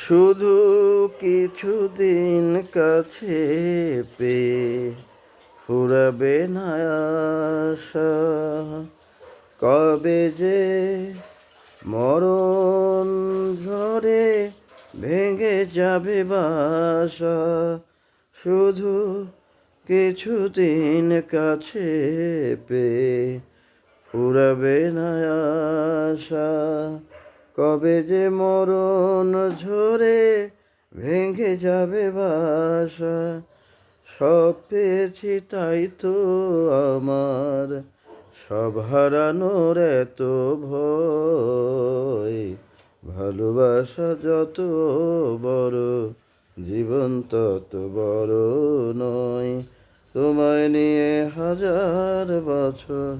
শুধু কিছুদিন কাছে পেয়ে ফুরাবে না আশা, কবে যে মরণ ঝরে ভেঙে যাবে বাসা। শুধু কিছুদিন কাছে পেয়ে ফুরাবে না আশা, কবে যে মরণ ঝরে ভেঙে যাবে বাসা। সব পেয়েছি তাই তো আমার, সব হারানোর এত ভয়। ভালোবাসা যত বড়, জীবন তত বড় নয়। তোমায় নিয়ে হাজার বছর,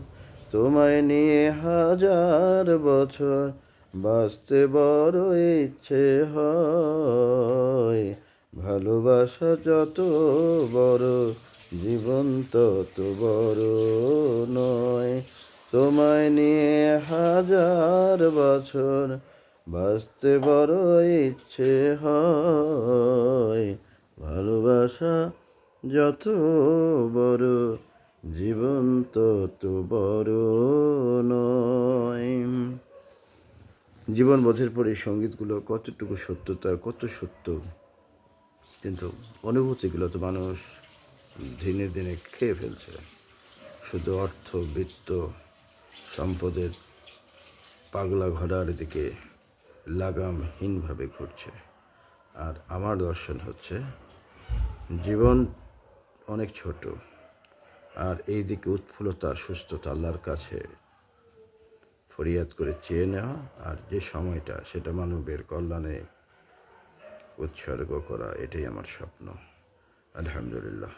তোমায় নিয়ে হাজার বছর বাঁচতে বড় ইচ্ছে হয়। ভালোবাসা যত বড়, জীবন তত বড় নয়। তোমায় নিয়ে হাজার বছর বাঁচতে বড় ইচ্ছে হয়। ভালোবাসা যত বড়, জীবন তত বড় নয়। জীবনবোধের পর এই সঙ্গীতগুলো কতটুকু সত্যতা, কত সত্য, কিন্তু অনুভূতিগুলো তো মানুষ দিনে দিনে খেয়ে ফেলছে। শুধু অর্থ, বৃত্ত, সম্পদের পাগলা ঘোড়ার দিকে লাগামহীনভাবে ঘুরছে। আর আমার দর্শন হচ্ছে জীবন অনেক ছোট, আর এই দিকে উৎফুল্লতা, সুস্থতা আল্লাহর কাছে ফরিয়াদ করে চেয়ে নেওয়া, আর যে সময়টা সেটা মানবের কল্যাণে উৎসর্গ করা, এটাই আমার স্বপ্ন। আলহামদুলিল্লাহ।